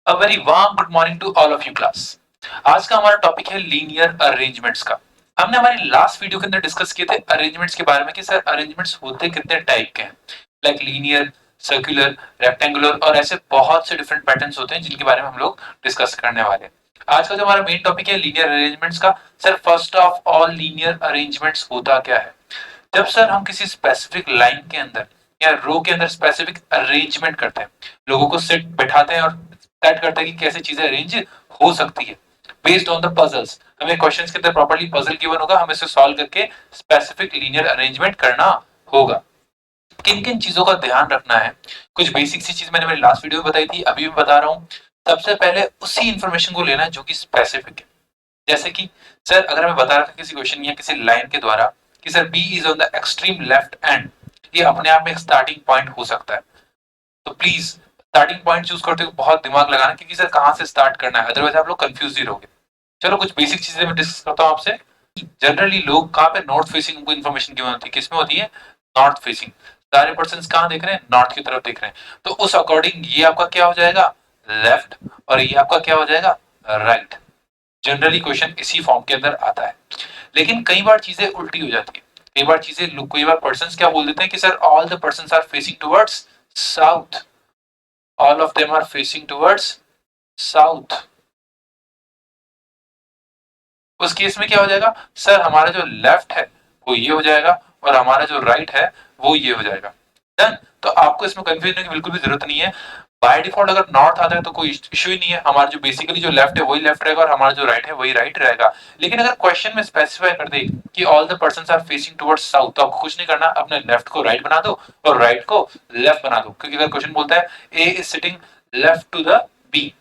A very warm good morning to all of you class. आज का हमारा topic है लीनियर अरेंजमेंट्स का। हमने हमारी लास्ट वीडियो के अंदर डिस्कस किए थे अरेंजमेंट्स के बारे में कि सर अरेंजमेंट्स होते कितने टाइप के हैं, लाइक लीनियर, सर्कुलर, रेक्टेंगुलर और ऐसे बहुत से डिफरेंट पैटर्न्स होते हैं जिनके बारे में हम लोग डिस्कस करने वाले हैं। आज का जो हमारा मेन टॉपिक है लीनियर अरेंजमेंट्स का। Sir first of all linear arrangements होता क्या है? जब सर हम किसी स्पेसिफिक लाइन के अंदर या रो के अंदर स्पेसिफिक अरेंजमेंट करते हैं, लोगों को सिट बैठाते हैं और सेट करते हैं कि कैसे चीजें अरेंज हो सकती है बेस्ड ऑन द पजल्स। हमें क्वेश्चंस के अंदर प्रॉपर्ली पजल गिवन होगा, हमें इसे सॉल्व करके स्पेसिफिक लीनियर अरेंजमेंट करना होगा। किन किन चीजों का ध्यान रखना है, कुछ बेसिक सी चीज मैंने मेरी लास्ट वीडियो में बताई थी, अभी भी बता रहा हूँ। सबसे पहले उसी इंफॉर्मेशन को लेना है जो कि स्पेसिफिक है। जैसे कि सर अगर मैं बता रहा था किसी क्वेश्चन या किसी लाइन के द्वारा कि sir B is on the extreme left end, ये अपने आप में एक स्टार्टिंग पॉइंट हो सकता है। तो प्लीज स्टार्टिंग पॉइंट चूज करते हुए बहुत दिमाग लगाना, क्योंकि सर कहां से स्टार्ट करना है, अदरवाइज आप लोग कंफ्यूज ही रहोगे। चलो कुछ बेसिक चीजें मैं डिस्कस करता हूं आपसे। जनरली लोग कहां पे नॉर्थ फेसिंग उनको इन्फॉर्मेशन गिवन होती है, किसमें होती है? North facing. सारे पर्सन कहां देख रहे हैं? नॉर्थ की तरफ देख रहे हैं। तो उस अकॉर्डिंग ये आपका क्या हो जाएगा? लेफ्ट। और ये आपका क्या हो जाएगा? राइट। जनरली क्वेश्चन इसी फॉर्म के अंदर आता है। लेकिन कई बार चीजें उल्टी हो जाती है। कई बार पर्सन क्या बोल देते हैं कि sir all the person are facing towards south, all of them are facing towards south. उस केस में क्या हो जाएगा? सर हमारा जो लेफ्ट है वो ये हो जाएगा और हमारा जो राइट है वो ये हो जाएगा। डन। तो आपको इसमें कंफ्यूजन की बिल्कुल भी जरूरत नहीं है। बाय डिफॉल्ट अगर नॉर्थ आता है तो कोई इश्यू ही नहीं है, हमारा जो बेसिकली जो लेफ्ट है वही लेफ्ट रहेगा और हमारा जो राइट है वही राइट रहेगा। लेकिन अगर क्वेश्चन में स्पेसिफाई कर दे कि all the persons are facing towards south, तो आपको कुछ नहीं करना, अपने लेफ्ट को राइट बना दो और राइट को लेफ्ट बना दो। क्योंकि अगर क्वेश्चन बोलता है A is sitting left to the B,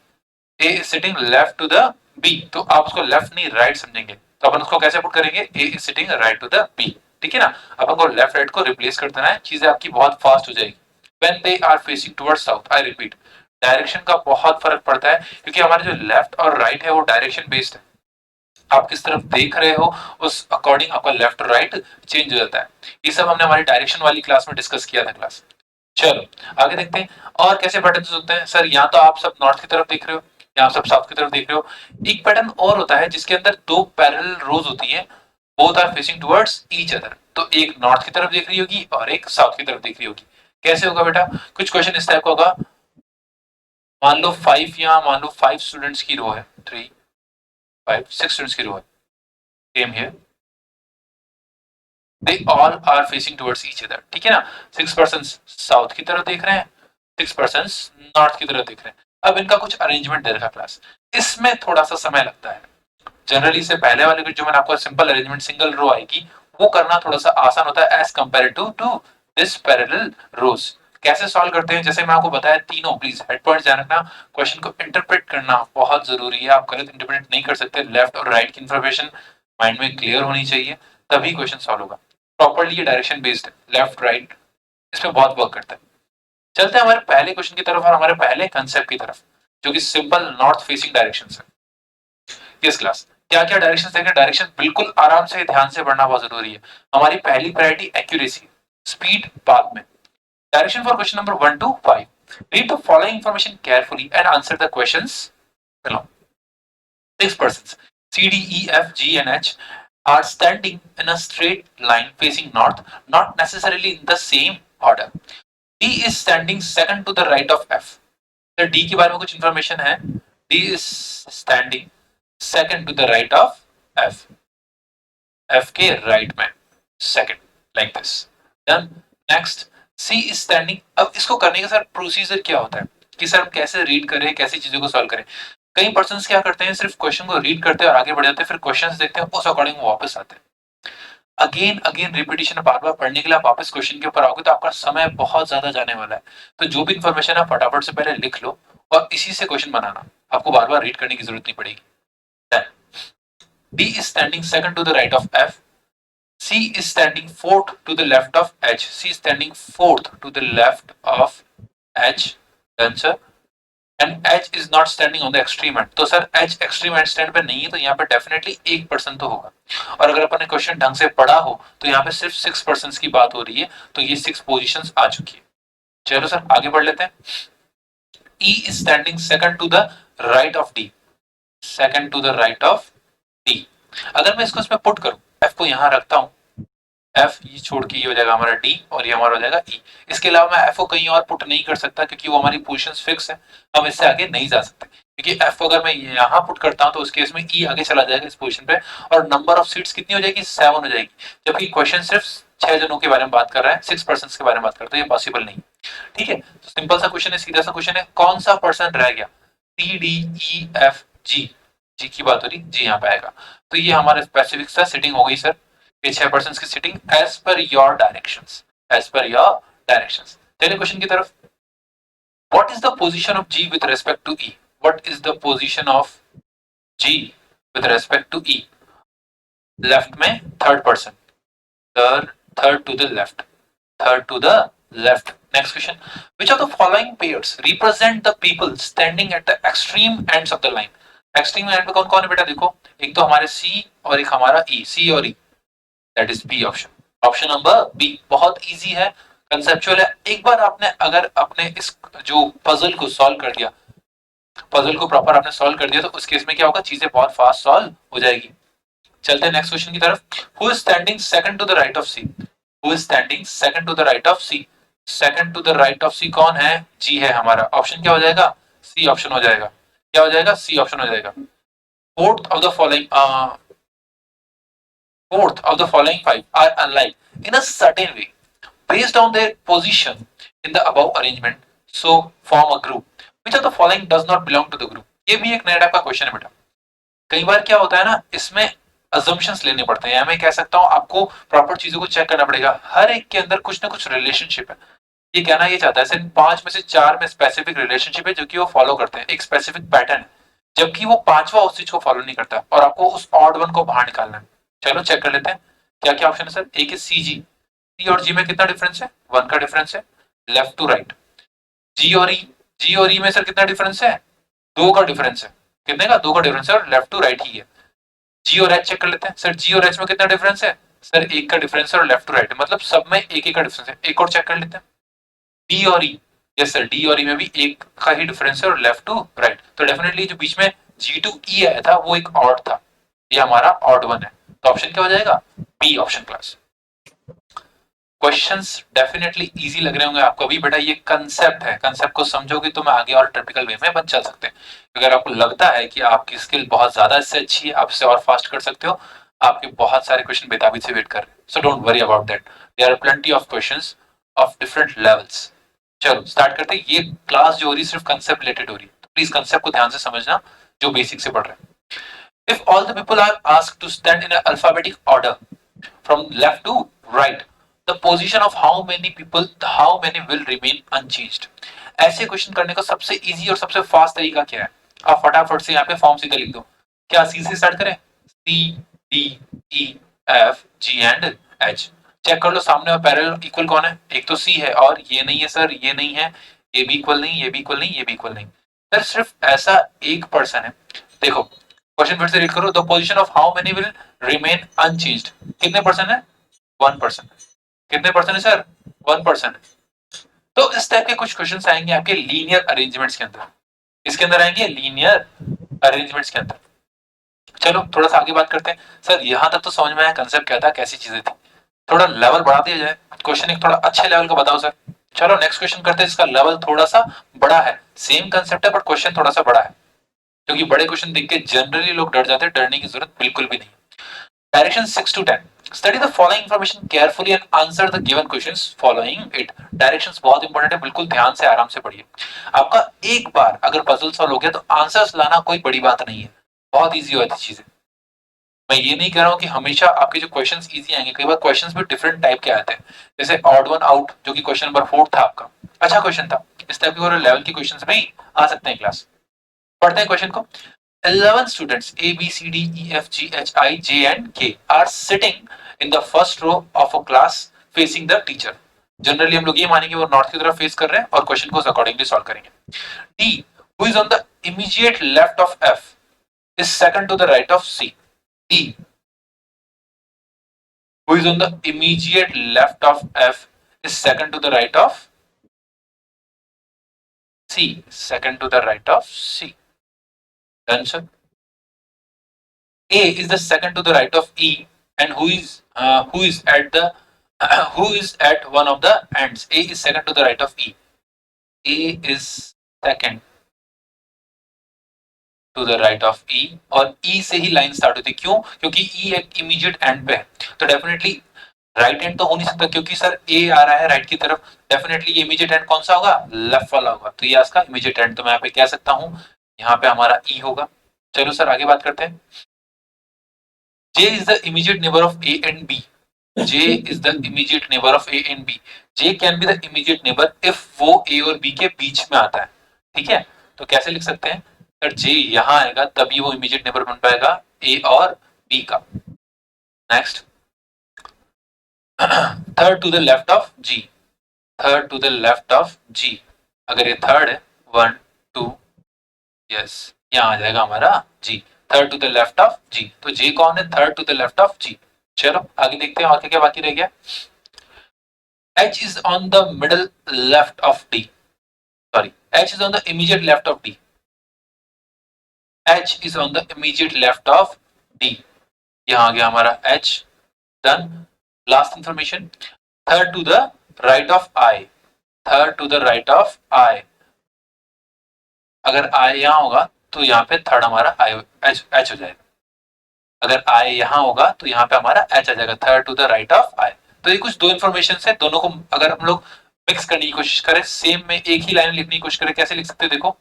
A is sitting left to the B, तो आप उसको लेफ्ट नहीं राइट समझेंगे। तो अपन उसको कैसे पुट करेंगे? A is sitting right to the B. ठीक है ना? अपन को लेफ्ट राइट को रिप्लेस कर देना है, चीजें आपकी बहुत फास्ट हो जाएगी। When they are facing towards south, I repeat, direction का बहुत फर्क पड़ता है, क्योंकि हमारे जो लेफ्ट और राइट है वो डायरेक्शन बेस्ड है। आप किस तरफ देख रहे हो उस अकॉर्डिंग आपका लेफ्ट और राइट चेंज हो जाता है। ये सब हमने हमारी डायरेक्शन वाली क्लास में डिस्कस किया था क्लास। चलो आगे देखते हैं और कैसे पैटर्न होते हैं। सर यहाँ तो आप सब नॉर्थ की तरफ देख रहे हो, यहाँ सब साउथ की तरफ देख रहे हो। एक पैटर्न और होता है जिसके अंदर दो पैरेलल रोज होती है, both are facing towards each other. तो एक नॉर्थ की तरफ देख रही होगी और एक साउथ की तरफ देख रही होगी। कैसे होगा बेटा? कुछ क्वेश्चन इस टाइप का होगा। मान लो 5, यहाँ मान लो 5 स्टूडेंट्स की रो है, 3 5 6 स्टूडेंट्स की रो है। Same here, they all are facing towards each other. ठीक है ना? 6 पर्सन साउथ की तरफ देख रहे हैं, 6 पर्सन नॉर्थ की तरफ देख रहे हैं। अब इनका कुछ अरेंजमेंट दे रखा क्लास, इसमें थोड़ा सा समय लगता है। जनरली से पहले वाले जो मैंने आपको सिंपल अरेंजमेंट सिंगल रो आएगी, वो करना थोड़ा सा आसान होता है as comparative to this parallel rows. कैसे सॉल्व करते हैं? जैसे मैं आपको बताया तीनों, प्लीज हेड पॉइंट ध्यान रखना। क्वेश्चन को इंटरप्रेट करना बहुत जरूरी है, आप गलत इंटरप्रेट नहीं कर सकते। लेफ्ट और राइट की इंफॉर्मेशन माइंड में क्लियर होनी चाहिए, तभी क्वेश्चन सॉल्व होगा। प्रॉपर्ली ये डायरेक्शन बेस्ड है, लेफ्ट राइट, इसमें बहुत वर्क करता है। चलते हैं हमारे पहले क्वेश्चन की तरफ और हमारे पहले कंसेप्ट की तरफ, जो कि सिंपल नॉर्थ फेसिंग डायरेक्शन है। यस क्लास, क्या क्या डायरेक्शन देखें? डायरेक्शन बिल्कुल आराम से ध्यान से पढ़ना बहुत जरूरी है। हमारी पहली प्रायोरिटी एक्यूरेसी, स्पीड बाद में। Direction for question number 1 to 5, read the following information carefully and answer the questions below. 6 persons C, D, E, F, G and H are standing in a straight line facing north, not necessarily in the same order. D is standing second to the right of F. तो D के बारे में कुछ information है। D is standing second to the right of F. F के right में second, like this. Done. Next, C is standing। अब इसको करने का सर प्रोसीजर क्या होता है कि सर कैसे रीड करें, कैसी चीजों को सॉल्व करें। कई पर्सन क्या करते हैं, सिर्फ क्वेश्चन को रीड करते हैं और आगे बढ़ जाते हैं, फिर क्वेश्चन देखते हैं, उस अकॉर्डिंग वापस आते हैं। अगेन अगेन रिपीटेशन, बार बार पढ़ने के लिए आप वापस क्वेश्चन के ऊपर आओगे तो आपका समय बहुत ज्यादा जाने वाला है। तो जो भी इंफॉर्मेशन है फटाफट से पहले लिख लो और इसी से क्वेश्चन बनाना, आपको बार बार रीड करने की जरूरत नहीं पड़ेगी। D is standing second to the right of F. C is standing fourth to the left of H. C is standing fourth to the left of H. Done sir. And H is not standing on the extreme end. तो sir H extreme end stand पे नहीं है, तो यहाँ पे definitely एक person तो होगा। और अगर अपन ने क्वेश्चन ढंग से पढ़ा हो तो यहाँ पे सिर्फ 6 पर्सन की बात हो रही है, तो ये 6 पोजिशन आ चुकी है। चलो सर आगे बढ़ लेते हैं। E is standing second to the right of D, second to the right of D. अगर मैं इसको इसमें पुट करूं, F को यहां रखता हूं, F ये छोड़ के ये हो जाएगा हमारा D और ये हमारा हो जाएगा E. इसके अलावा मैं F को कहीं और पुट नहीं कर सकता क्योंकि वो हमारी पोजीशंस फिक्स है, हम इससे आगे नहीं जा सकते. क्योंकि F को अगर मैं यहाँ पुट करता हूँ तो उस केस में E आगे चला जाएगा इस पोजीशन पे और नंबर ऑफ सीट्स कितनी हो जाएगी, 7 हो जाएगी. जबकि क्वेश्चन सिर्फ 6 जनों के बारे में बात कर रहा है, 6% के बारे में बात करता है, ये पॉसिबल नहीं. ठीक है, तो सिंपल सा क्वेश्चन है, सीधा सा क्वेश्चन है, कौन सा पर्सन रह गया, सी डी ई एफ जी. जी की बात हो रही, जी यहाँ पे आएगा. तो ये हमारा स्पेसिफिक सा सिटिंग हो गई सर, ये 6% की sitting as per your directions, as per your directions. चलिए क्वेश्चन की तरफ. What is the position of G with respect to E, what is the position of G with respect to E. Left में third person, third to the left, third to the left. Next question. Which of the following pairs represent the people standing at the extreme ends of the line? Extreme end पे कौन कौन है बेटा, देखो एक तो हमारे C और एक हमारा E, C और E. That is B option. Option number B. बहुत easy है, conceptual है. एक बार आपने अगर अपने इस जो puzzle को solve कर दिया, puzzle को proper आपने solve कर दिया तो उस केस में क्या होगा, चीजें बहुत fast solve हो जाएगी. चलते हैं नेक्स्ट क्वेश्चन की तरफ. Who is standing second to the right of C? Who is standing second to the right of C? Second to the right of C कौन है, G है हमारा. ऑप्शन क्या हो जाएगा, C ऑप्शन हो जाएगा. क्या हो जाएगा, C ऑप्शन हो जाएगा. Fourth of the following five are alike in a certain way based on their position in the above arrangement, so form a group. Which of the following does not belong to the group? ये भी एक नया type का question है बेटा. कई बार क्या होता है ना, इसमें assumptions लेने पड़ते हैं, या मैं कह सकता हूं आपको प्रॉपर चीजों को चेक करना पड़ेगा. हर एक के अंदर कुछ ना कुछ रिलेशनशिप है. ये कहना ये चाहता है सिर्फ 5 में से 4 में स्पेसिफिक रिलेशनशिप है जो कि वो फॉलो करते हैं, एक स्पेसिफिक पैटर्न है, जबकि वो पांचवा उस चीज को फॉलो नहीं करता और आपको उस ऑड वन को बाहर निकालना है. चलो चेक कर लेते हैं क्या क्या ऑप्शन है सर. एक है सी जी, सी और जी में कितना डिफरेंस है, 1 का डिफरेंस है, लेफ्ट टू राइट. जी और ई, जी और ई में सर कितना डिफरेंस है, 2 का डिफरेंस है. कितने का, 2 का डिफरेंस है और लेफ्ट टू राइट ही है. जी और एच चेक कर लेते हैं सर. जी और एच में कितना डिफरेंस है सर, 1 का डिफरेंस है और लेफ्ट टू राइट है, मतलब सब में एक एक का डिफरेंस है. एक और चेक कर लेते हैं, डी और ई. यस सर, डी और ई में भी एक का ही डिफरेंस है और लेफ्ट टू राइट. तो डेफिनेटली जो बीच में जी टू ई आया था वो एक ऑड था, ये हमारा ऑड वन है. तो ऑप्शन क्या हो जाएगा, B option class. Questions definitely easy लग रहे होंगे आपको अभी बेटा. ये कंसेप्ट है, कंसेप्ट को समझोगे तो मैं आगे और टिपिकल वे में बन चल सकते हैं. अगर आपको लगता है कि आपकी स्किल बहुत ज्यादा इससे अच्छी है, आप इससे और फास्ट कर सकते हो, आपके बहुत सारे क्वेश्चन बेताबी से वेट कर रहे हैं. So don't worry about that, there are plenty of questions of different levels. चलो स्टार्ट करते हैं. ये क्लास जो हो रही है सिर्फ कंसेप्ट रिलेटेड हो रही है, तो प्लीज कंसेप्ट को ध्यान से समझना जो बेसिक से पढ़ रहे हैं. If all the people are asked to stand in alphabetic order from left to right, the position of how many will remain unchanged. ऐसे क्वेश्चन करने का सबसे इजी और सबसे फास्ट तरीका क्या है, आप फटाफट से यहाँ पे फॉर्म सीधा लिख दो. क्या सी से स्टार्ट करें, C D E F G and H. Check कर लो सामने और पैरेलल इक्वल कौन है, एक तो सी है और ये नहीं है सर, ये नहीं है, ये भी इक्वल नहीं, ये भी इक्वल नहीं, ये भी इक्वल नहीं. सर सिर्फ ऐसा एक पर्सन है. देखो क्वेश्चन फिर से रीड करो. The position of how many will remain unchanged, कितने पर्सन है, 1%. कितने पर्सन है सर, 1%. तो इस टाइप के कुछ क्वेश्चंस आएंगे आपके लीनियर अरेंजमेंट्स के अंदर. इसके अंदर आएंगे लीनियर अरेंजमेंट्स के अंदर. चलो थोड़ा सा आगे बात करते हैं. सर यहां तक तो समझ में आया कंसेप्ट क्या था, कैसी चीजें थी. थोड़ा लेवल बढ़ा दिया जाए, क्वेश्चन एक थोड़ा अच्छे लेवल का बताओ सर. चलो नेक्स्ट क्वेश्चन करते हैं, इसका लेवल थोड़ा सा बड़ा है. सेम कंसेप्ट है बट क्वेश्चन थोड़ा सा बड़ा है, क्योंकि बड़े क्वेश्चन देख के जनरली लोग डर जाते हैं. डरने की जरूरत बिल्कुल भी नहीं. Direction 6 to 10. Study the following information carefully and answer the given questions following it. Directions बहुत इंपॉर्टेंट है, बिल्कुल ध्यान से आराम से पढ़िए. आपका एक बार अगर पजल सॉल्व हो गया तो आंसर्स लाना कोई बड़ी बात नहीं है, बहुत इजी होती चीजें. मैं ये नहीं कह रहा हूँ कि हमेशा आपके जो क्वेश्चंस इजी आएंगे, कई बार क्वेश्चंस भी डिफरेंट टाइप के आते हैं. जैसे ऑड वन आउट जो कि क्वेश्चन नंबर 4 था आपका, अच्छा क्वेश्चन था. इस टाइप के लेवल के क्वेश्चंस भी आ सकते हैं क्लास. पढ़ते हैं क्वेश्चन को. 11 students A, B, C, D, E, F, G, H, I, J and K are sitting in the first row of a class facing the teacher. Generally हम लोग ये मानेंगे वो नॉर्थ की तरफ फेस कर रहे हैं और क्वेश्चन को अकॉर्डिंगली सॉल्व करेंगे. D, who is on the immediate left of F, is second to the right of C. D, who is on the immediate left of F, is second to the right of C, second to the right of C. Done, sir. A is the second to the right of E, and who is at the who is at one of the ends. A is second to the right of E. A is second to the right of E, और E से ही line start होती है। क्यों? क्योंकि ई एक immediate and पे है, तो डेफिनेटली राइट एंड तो हो नहीं सकता, क्योंकि सर ए आ रहा है राइट की तरफ, डेफिनेटली ये इमीडिएट एंड कौन सा होगा? लेफ्ट वाला होगा, तो ये इसका इमीडिएट एंड, तो मैं यहाँ पे कह सकता हूँ यहाँ पे हमारा ई होगा। चलो सर आगे बात करते हैं। J is the immediate neighbor of A and B. J is the immediate neighbor of A and B. J can be the immediate neighbor if वो A और B के बीच में आता है, ठीक है? तो कैसे लिख सकते हैं? अगर J यहाँ आएगा तभी वो immediate neighbor बन पाएगा A और B का। Next, third to the left of G, third to the left of G, अगर ये थर्ड है 1 2, यस यहाँ आ जाएगा हमारा G, third to the left of G, तो J कौन है? Third to the left of G। चलो आगे देखते हैं और क्या क्या बाकी रह गया। H is on the middle left of D, sorry, H is on the immediate left of D, H is on the immediate left of D, यहाँ आ गया हमारा H। Done. Last information, third to the right of I, third to the right of I, अगर I यहाँ होगा तो यहाँ पे third हमारा H हो जाएगा, अगर I यहाँ होगा तो यहाँ पे हमारा H आ जाएगा, third to the right of I। तो ये कुछ दो इन्फॉर्मेशन है, दोनों को अगर हम लोग मिक्स करने की कोशिश करें, सेम में एक ही लाइन लिखने की कोशिश करें, कैसे लिख सकते हैं? देखो,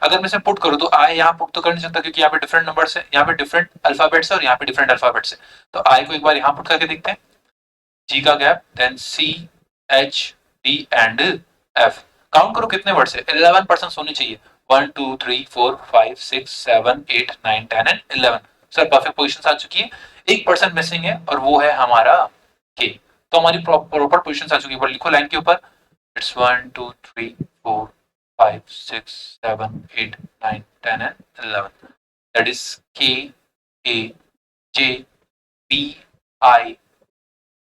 अगर मैं इसे पुट करूं तो I यहाँ पुट तो कर नहीं सकता, क्योंकि यहाँ पे डिफरेंट नंबर्स है, यहाँ पे डिफरेंट अल्फाबेट्स है और यहाँ पे डिफरेंट अल्फाबेट्स है, तो I को एक बार यहाँ पुट करके देखते हैं, G का gap, then C H D and F। Count करो कितने वर्ड्स है? 11% होने चाहिए, 1 2 3 4 5 6 7 8 9 10 एंड 11। सर परफेक्ट पोजीशन आ चुकी है, 1% मिसिंग है और वो है हमारा K, तो हमारी प्रॉपर पोजीशन आ चुकी है। पर लिखो लाइन के ऊपर, it's 1 2 3 4 5 6 7 8 9 10 and 11, that is K A J B I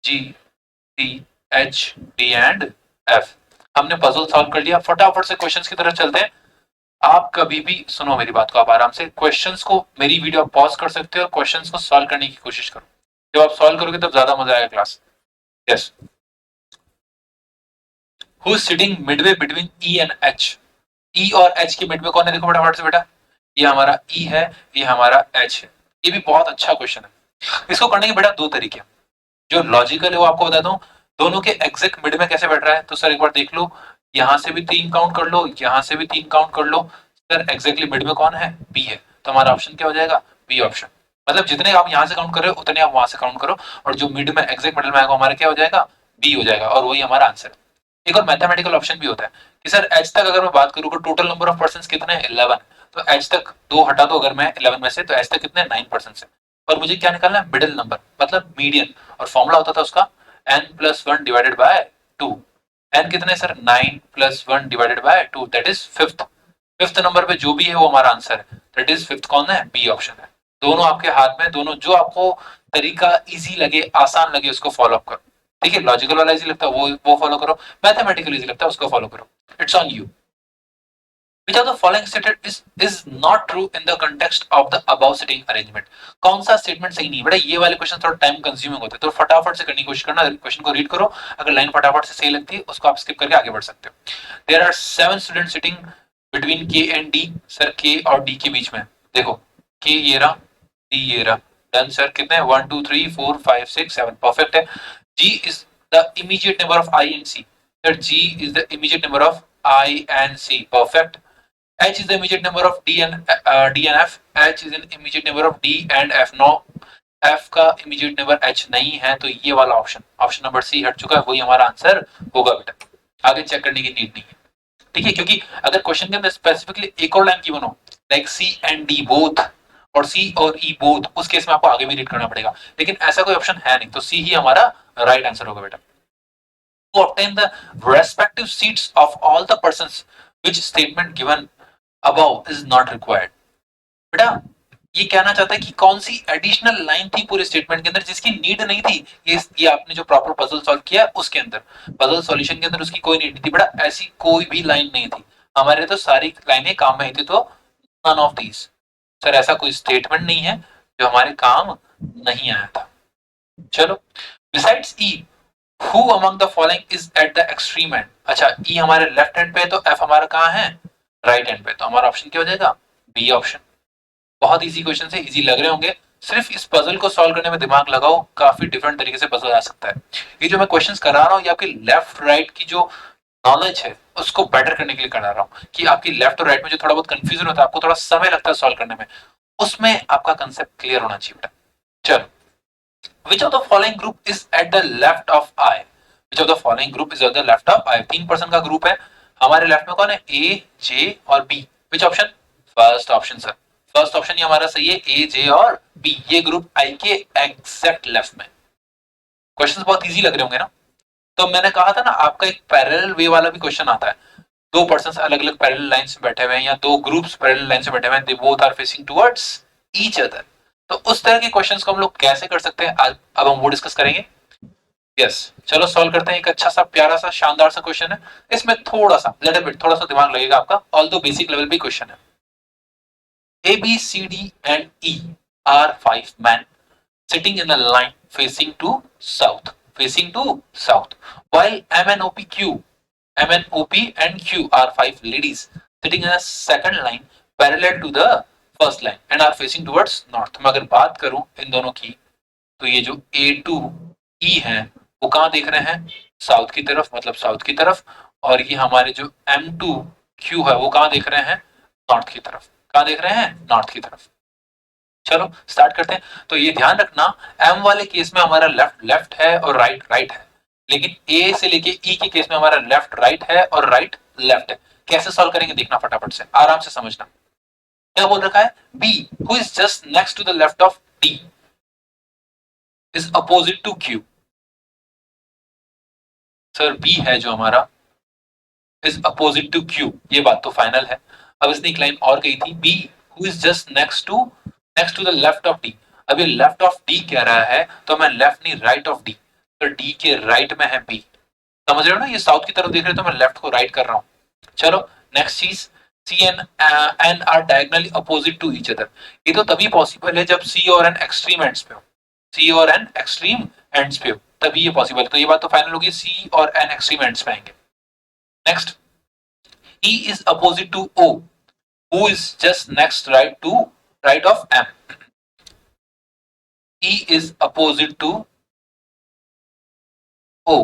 G C H D and F। हमने पजल सॉल्व कर लिया। फटाफट से क्वेश्चंस की तरफ चलते हैं। आप कभी भी सुनो मेरी बात को, आप आराम से क्वेश्चंस को, मेरी वीडियो पॉज कर सकते हो और क्वेश्चंस को सॉल्व करने की कोशिश करो। जब आप सॉल्व करोगे तब ज्यादा मजा आएगा class. Yes, who is sitting Midway between E and H? E और H के मिड में कौन है? देखो फटाफट से बेटा, ये हमारा E है, ये हमारा H है। ये भी बहुत अच्छा क्वेश्चन है। इसको करने के बेटा दो तरीके, जो लॉजिकल है वो आपको बता दूं, दोनों के एग्जैक्ट मिड में कैसे बैठ रहा है। तो सर एक बार देख लो, यहाँ से भी 3 काउंट कर लो, यहाँ से भी 3 काउंट कर लो, सर एग्जैक्टली मिड में कौन है? बी है, तो हमारा ऑप्शन क्या हो जाएगा? B option. मतलब जितने आप यहाँ से काउंट कर रहे हो उतने आप वहां से काउंट करो, और जो मिड में एग्जैक्ट मिडल में आएगा हमारा क्या हो जाएगा? बी हो जाएगा, और वही हमारा आंसर है। एक और मैथमेटिकल ऑप्शन भी होता है कि सर एच तक अगर मैं बात करूँ तो टोटल नंबर ऑफ पर्सन कितने हैं? 11, तो एच तक 2 हटा दो अगर मैं 11 में से, तो एच तक कितने? 9% है, और मुझे क्या निकालना है? मिडिल नंबर, मतलब मीडियन, और फॉर्मूला होता था उसका n+1 डिवाइडेड बाय 2। n कितने sir? 9+1 divided by 2, that is fifth number पे जो भी है वो हमारा आंसर है, दैट इज फिफ्थ कौन है? बी ऑप्शन है। दोनों आपके हाथ में, दोनों जो आपको तरीका इजी लगे, आसान लगे, उसको फॉलो अप करो। ठीक है, लॉजिकल वाला इजी लगता है वो फॉलो करो, मैथमेटिकल इजी लगता है उसको फॉलो करो, it's on you. Which of the following stated is not true in the context of the above sitting arrangement? कौन सा स्टेटमेंट सही नहीं? बेटा ये वाले क्वेश्चन थोड़ा टाइम कंज्यूमिंग होते हैं, तो फटाफट से करने की कोशिश करना, क्वेश्चन को रीड करो, अगर लाइन फटाफट से सही लगती है उसको आप स्किप करके आगे बढ़ सकते हो। There are 7 students sitting between K and D, sir K और D के बीच में, देखो K ये रहा, D ये रहा, डन सर। कितने? 1 2 3 4 5 6 7, परफेक्ट है। G is the immediate neighbor of I and C, sir G is the immediate neighbor of I and C, perfect। H is the immediate neighbor of D and F, H is an immediate neighbor of D and F, no F का immediate neighbor H नहीं है, तो ये वाला option number C हट चुका है, वही हमारा आंसर होगा बेटा, आगे चेक करने की नीड नहीं है। ठीक है, क्योंकि अगर क्वेश्चन के अंदर स्पेसिफिकली एक और लाइन की बनो, like C and D both, और C और E बोथ, उस केस में आपको आगे भी रीड करना पड़ेगा, लेकिन ऐसा कोई ऑप्शन है नहीं, तो C ही हमारा राइट आंसर होगा बेटा। To obtain the respective seats of all the persons which statement given above is not required, बेटा ये कहना चाहता है कि कौन सी एडिशनल लाइन थी पूरे स्टेटमेंट के अंदर जिसकी नीड नहीं थी, ये आपने जो प्रॉपर पजल सॉल्व किया उसके अंदर, पजल सॉल्यूशन के अंदर उसकी कोई नीड नहीं थी बेटा, ऐसी कोई भी लाइन नहीं थी। हमारे तो सारी लाइनें काम में आई थी, तो नन ऑफ दीज। सर ऐसा कोई स्टेटमेंट नहीं है जो हमारे काम नहीं आया था। चलो, besides E, who among the following is at the extreme and. अच्छा, ई हमारे लेफ्ट हैंड पे है तो एफ हमारा कहाँ है, राइट हैंड पे, तो हमारा ऑप्शन क्या हो जाएगा, बी ऑप्शन। बहुत इजी क्वेश्चन है, इजी लग रहे होंगे, सिर्फ इस पजल को सॉल्व करने में दिमाग लगाओ, काफी डिफरेंट तरीके से पजल आ सकता है। ये जो मैं क्वेश्चंस करा रहा हूँ ये आपकी लेफ्ट राइट की जो नॉलेज है उसको बेटर करने के लिए करा रहा हूँ, कि आपकी लेफ्ट और राइट में जो थोड़ा बहुत कंफ्यूजन होता है, आपको थोड़ा समय लगता है सॉल्व करने में, उसमें आपका कंसेप्ट क्लियर होना चाहिए। चलो, which of the following group is at the left of I? Which of the following group is at the left of I? 3% का ग्रुप है, हमारे लेफ्ट में कौन है, ए, जे और B. Which option, first option sir, first option ही हमारा सही है, ए, जे और बी, ये ग्रुप आई के एग्जैक्ट लेफ्ट में। क्वेश्चंस बहुत इजी लग रहे होंगे ना। तो मैंने कहा था ना, आपका एक पैरेलल वे वाला भी क्वेश्चन आता है, दो पर्सन अलग अलग पैरेलल लाइन से बैठे हुए हैं या दो ग्रुप्स पैरेलल लाइन से बैठे हुए हैं, they both are facing towards each other. तो उस तरह के क्वेश्चंस को हम लोग कैसे कर सकते हैं, आज अब हम वो डिस्कस करेंगे। यस, चलो सॉल्व करते हैं। एक अच्छा सा प्यारा सा शानदार सा क्वेश्चन है, इसमें थोड़ा सा लिटिल बिट थोड़ा सा दिमाग लगेगा आपका, ऑल्दो बेसिक लेवल पे क्वेश्चन है। A B C D and E are 5 men sitting in a line facing to south, facing to south, while MNOP and Q are 5 ladies sitting in a second line parallel to the first line and are facing towards north। मैं अगर बात करूं इन दोनों की, तो ये जो A2E है वो कहाँ देख रहे हैं, साउथ की तरफ, मतलब साउथ की तरफ, और ये हमारे जो M2Q है वो कहाँ देख रहे हैं, नॉर्थ की तरफ। कहाँ देख रहे हैं, नॉर्थ की तरफ। चलो स्टार्ट करते हैं। तो ये ध्यान रखना, एम वाले केस में हमारा लेफ्ट लेफ्ट है और राइट राइट है, लेकिन ए से लेके ई के केस में हमारा लेफ्ट राइट है और राइट लेफ्ट है। कैसे सॉल्व करेंगे देखना, फटाफट से आराम से समझना। क्या बोल रखा है, B who is just next to the left of D is opposite to Q. Sir B है जो हमारा इज अपोजिट टू क्यू, ये बात तो फाइनल है। अब इसने एक लाइन और कही थी, B who is just next to the left of D. अब ये लेफ्ट ऑफ डी कह रहा है, तो मैं लेफ्ट नहीं राइट ऑफ डी, तो डी के राइट में है बी। समझ रहे हो ना, ये साउथ की तरफ देख रहे हो तो मैं लेफ्ट को राइट कर रहा हूं। चलो नेक्स्ट चीज, C N are diagonally opposite to each other. ये तो तभी पॉसिबल है जब सी और एन एक्सट्रीम एंड्स पे हो, सी और एन एक्सट्रीम एंड्स पे हो, तभी ये पॉसिबल है। तो ये बात तो फाइनल होगी, सी और एन एक्सट्रीम एंड्स पे आएंगे। Next, E is opposite to O, who is just next right of M. E is opposite to O.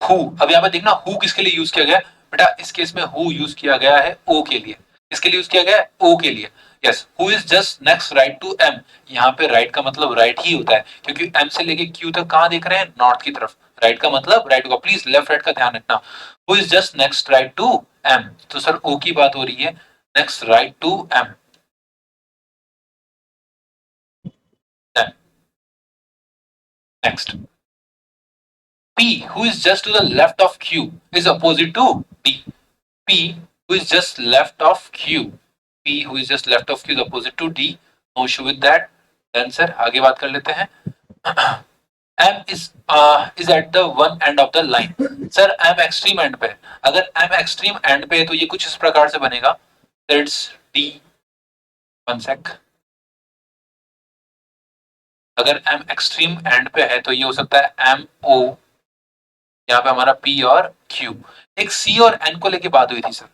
Who, अब यहाँ पे देखना who किसके लिए यूज किया गया बेटा, इस केस में who यूज किया गया है O के लिए। किसके लिए यूज किया गया है, O के लिए। Yes, who is just next right to M। यहाँ पे राइट का मतलब राइट ही होता है, क्योंकि M से लेके Q तक कहाँ देख रहे हैं, नॉर्थ की तरफ। राइट का मतलब राइट होगा, प्लीज लेफ्ट राइट का ध्यान रखना। Who is just next right to M, तो सर O की बात हो रही है, next right to M। Next, P who is just to the left of Q is opposite to D। P who is just left of Q, P who is just left of Q is opposite to D। No issue with that। Then sir आगे बात कर लेते हैं। M is at the one end of the line। Sir M extreme end पे, अगर M extreme end पे है तो ये कुछ इस प्रकार से बनेगा, it's D, one sec। अगर M extreme end पे है तो ये हो सकता है MO, यहाँ पे हमारा P और Q। एक C और N को लेके बात हुई थी सर,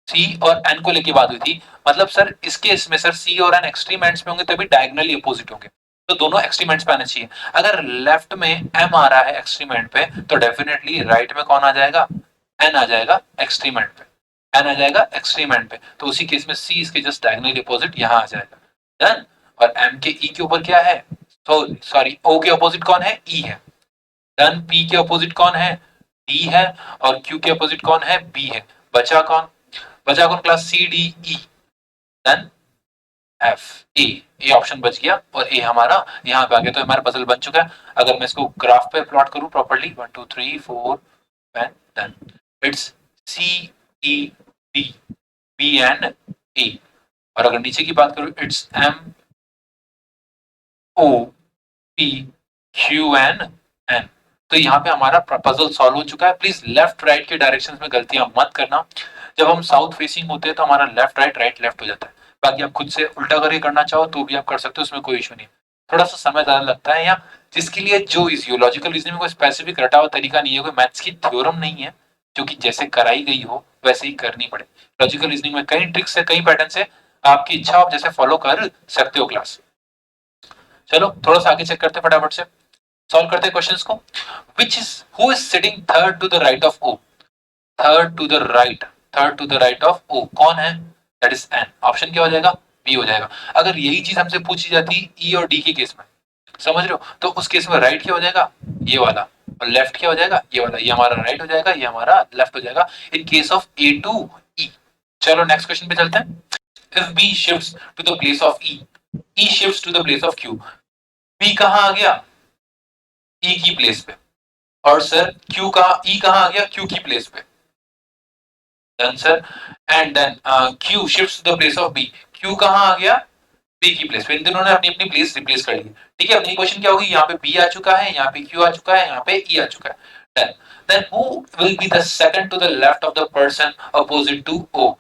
C और N को लेके बात हुई थी, मतलब सर इसके इसमें सर C और N एक्सट्रीम एंड्स पे होंगे तभी डायगोनली अपोजिट होंगे, तो दोनों एक्सट्रीम एंड्स पे आना चाहिए। अगर लेफ्ट में M आ रहा है एक्सट्रीम एंड पे, तो डेफिनेटली राइट में कौन आ जाएगा, N आ जाएगा एक्सट्रीम एंड पे, N आ जाएगा एक्सट्रीम एंड पे, तो उसी केस में C इसके जस्ट डायगोनली अपोजिट यहाँ आ जाएगा। डन। और M के E के ऊपर क्या है, तो सॉरी O के अपोजिट कौन है, E है। डन। P के अपोजिट कौन है, D है, और Q के अपोजिट कौन है, B है। बचा कौन, बचा कौन class, C D E, then F, A option बच गया, और ए हमारा यहाँ पे आ गया, तो हमारा पजल बन चुका है। अगर मैं इसको ग्राफ पे प्लॉट करूं properly, 1 2 3 4 5, then it's C E D B and A, और अगर नीचे की बात करूं it's M O P Q N N. तो यहाँ पे हमारा पजल सॉल्व हो चुका है। प्लीज लेफ्ट राइट के डायरेक्शन में गलतियां मत करना। जब हम साउथ फेसिंग होते हैं तो हमारा लेफ्ट राइट राइट लेफ्ट हो जाता है। बाकी आप खुद से उल्टा करके करना चाहो तो भी आप कर सकते हो, उसमें कोई इशू नहीं। थोड़ा सा समय ज्यादा लगता है, या जिसके लिए जो लॉजिकल रीजनिंग में कोई स्पेसिफिक रटा हुआ तरीका नहीं है, कोई मैथ्स की थ्योरम नहीं है जो कि जैसे कराई गई हो वैसे ही करनी पड़े। लॉजिकल रीजनिंग में कई ट्रिक्स है, कई पैटर्न है, आपकी इच्छा आप जैसे फॉलो कर सकते हो क्लास। चलो थोड़ा सा आगे चेक करते हैं, फटाफट से सॉल्व करते हैं क्वेश्चंस को। which is who is sitting third to the right of O? Third to the right, third to the right of O कौन है? That is N। ऑप्शन क्या हो जाएगा? बी हो जाएगा। अगर यही चीज हमसे पूछी जाती E और D के केस में, समझ रहे हो, तो उस केस में राइट क्या हो जाएगा? ये वाला। और लेफ्ट क्या हो जाएगा? ये वाला। ये हमारा राइट हो जाएगा, ये हमारा लेफ्ट हो जाएगा in case of A to E। चलो नेक्स्ट क्वेश्चन पे चलते हैं। If B shifts to the place of E, E shifts to the place of Q, B कहां आ गया? E की प्लेस पे। और सर Q कहां, E कहां आ गया? Q की प्लेस पे। Done sir. And then Q shifts to the place of B, Q कहां आ गया? P की प्लेस पे। इन दोनों ने अपनी अपनी प्लेस रिप्लेस कर ली। ठीक है, अपनी क्वेश्चन क्या होगी? यहाँ पे B आ चुका है, यहाँ पे Q आ चुका है, यहाँ पे E आ चुका है। Done. Then who will be the second to the left of the person opposite to O?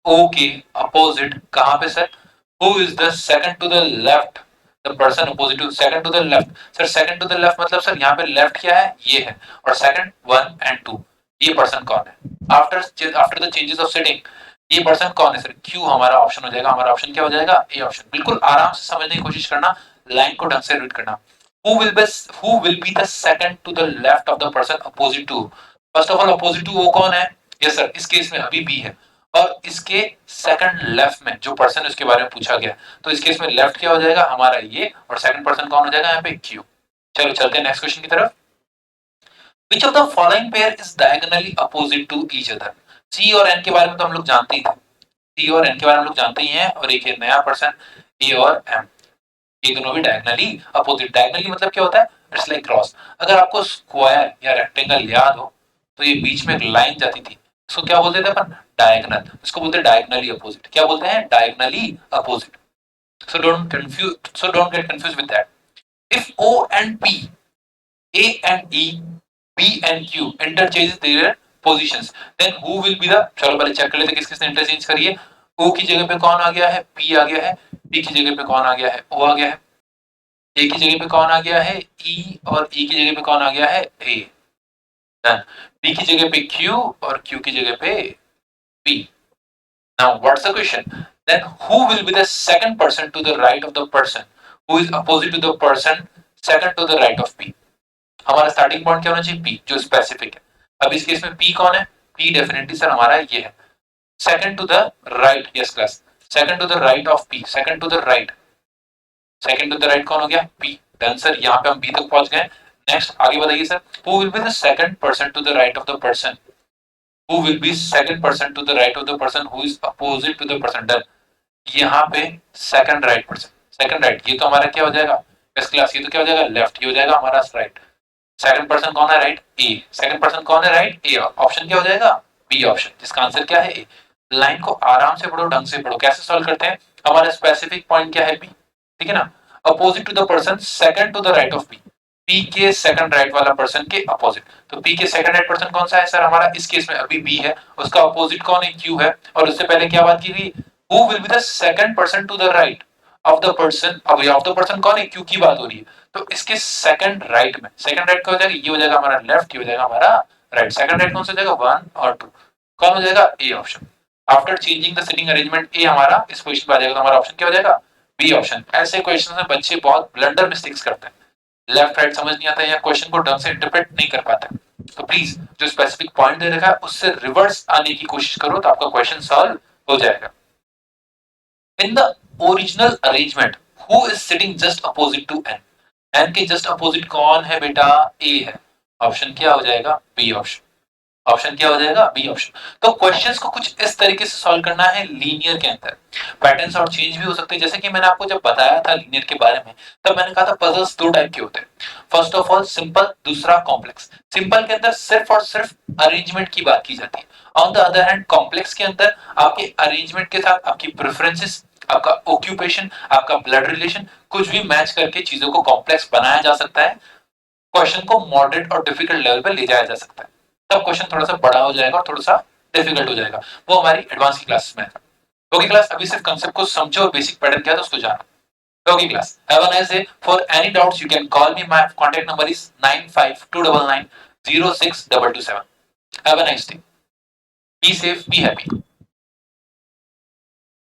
O के opposite कहां पे sir? Who is the second to the left? The person opposite to second to the left. Sir second to the left मतलब sir यहाँ पे left क्या है? ये है। और second 1 and 2, ये पर्सन कौन है? After the changes of setting ये पर्सन कौन है सर? क्यू हमारा ऑप्शन हो जाएगा। हमारा ऑप्शन क्या हो जाएगा? A option. बिल्कुल आराम से समझने की कोशिश करना, लाइन को ढंग से रीड करना। Who will be the second to the left of the person opposite to? First of all opposite to वो कौन है? यस सर, इस केस में अभी बी है। और इसके सेकंड लेफ्ट में जो पर्सन है उसके बारे में पूछा गया, तो इस केस में लेफ्ट क्या हो जाएगा? हमारा ये। और सेकंड पर्सन कौन हो जाएगा यहाँ पे? क्यू। चलो चलते हैं नेक्स्ट क्वेश्चन की तरफ। Which of the following pair is diagonally opposite to each other? C और N के बारे में तो हम लोग जानते ही थे। C और N के बारे में हम लोग जानते ही हैं। और एक नया पर्सन A और M, ये दोनों भी डायगोनली अपोजिट। डायगोनली मतलब क्या होता है? It's like cross. अगर आपको स्क्वायर या रेक्टेंगल याद हो तो ये बीच में एक लाइन जाती थी, इसको क्या बोलते थे अपन? डायगोनल। इसको बोलते हैं डायगोनली अपोजिट। क्या बोलते हैं? Diagonally opposite. So don't get confused with that. If O and P, A and E, B and Q interchanges their positions, then who will be the, चलो पहले चेक कर लेते किस किसने इंटरचेंज करी है। O की जगह पे कौन आ गया है? P आ गया है। P की जगह पे कौन आ गया है? O आ गया है। A की जगह पे कौन आ गया है? E। और E की जगह पे कौन आ गया है? A। डन। B की जगह पे Q और Q की जगह पे P। Now what's the question? Then who will be the second person to the right of the person who is opposite to the person second to the right of P? हमारा starting point क्या होना चाहिए? P, जो specific है। अब इस case में P कौन है? P डेफिनेटली सर हमारा ये है। Second to the right, yes class, second to the right of P, second to the right, second to the right कौन हो गया? P। डन सर, यहाँ पे हम B तक पहुंच गए। नेक्स्ट आगे बताइए sir. Who will be the second person to the right of the person, who will be second person to the right of the person who is opposite to the person. Done. यहाँ पे second right person, second right, ये तो हमारा क्या हो जाएगा? Yes class, ये तो क्या हो जाएगा? लेफ्ट। ये हो जाएगा हमारा राइट। सेकंड पर्सन कौन है? राइट, ए। सेकंड पर्सन कौन है? राइट, ए। ऑप्शन क्या हो जाएगा? बी ऑप्शन, जिसका आंसर क्या है? ए। लाइन को आराम से पढ़ो, ढंग से पढ़ो। कैसे सॉल्व करते हैं? हमारा स्पेसिफिक पॉइंट क्या है? बी। ठीक है ना? Opposite to the person second to the right of P, P के सेकंड राइट वाला पर्सन के अपोजिट। तो पी के सेकंड राइट पर्सन कौन सा है सर? हमारा इस केस में अभी बी है। उसका अपोजिट कौन है? क्यू है। और उससे पहले क्या बात की गई? Who will be the second person to the right of the person. अब ऑफ द पर्सन कौन है? क्यू की बात हो रही है। तो इसके सेकंड राइट में, सेकंड राइट क्या हो जाएगा? ये हो जाएगा हमारा लेफ्ट, ये हो जाएगा हमारा राइट। सेकंड राइट कौन सा हो जाएगा? 1 और 2। कौन हो जाएगा? A option. After changing the sitting arrangement A हमारा इस पोजीशन पे आ जाएगा। तो हमारा ऑप्शन क्या हो जाएगा? B option. ऐसे क्वेश्चंस में बच्चे बहुत ब्लंडर मिस्टेक्स करते हैं, लेफ्ट राइट समझ नहीं आता है या क्वेश्चन को ढंग से इंटरप्रेट नहीं कर पाते। तो प्लीज जो स्पेसिफिक पॉइंट दे रखा है उससे रिवर्स आने की कोशिश करो, तो आपका क्वेश्चन सॉल्व हो जाएगा। In the original arrangement who is sitting just opposite to N? N के जस्ट अपोजिट कौन है बेटा? ए है। ऑप्शन क्या हो जाएगा? B option. ऑप्शन क्या हो जाएगा? B option. तो क्वेश्चंस को कुछ इस तरीके से सॉल्व करना है लीनियर के अंदर। पैटर्न्स और चेंज भी हो सकते हैं, जैसे कि मैंने आपको जब बताया था लीनियर के बारे में, तब मैंने कहा था पजल्स दो टाइप के होते हैं। फर्स्ट ऑफ ऑल सिंपल, दूसरा कॉम्प्लेक्स। सिंपल के अंदर सिर्फ और सिर्फ अरेंजमेंट की बात की जाती है। On the other hand complex के अंदर आपके अरेंजमेंट के साथ आपकी प्रेफरेंसेस, आपका ऑक्यूपेशन, आपका ब्लड रिलेशन, कुछ भी मैच करके चीजों को कॉम्प्लेक्स बनाया जा सकता है। क्वेश्चन को मॉडरेट और डिफिकल्ट लेवल पे ले जाया जा सकता है, तब क्वेश्चन थोड़ा सा बड़ा हो जाएगा और थोड़ा सा डिफिकल्ट हो जाएगा। वो हमारी एडवांस की क्लास में है। ओके क्लास, अभी सिर्फ कंसेप्ट को समझो और बेसिक पैटर्न क्या है तो उसको जानो। Okay class, have a nice day. For any doubts you can call me, my contact number is 9529906227। Have a nice day, be safe, be happy.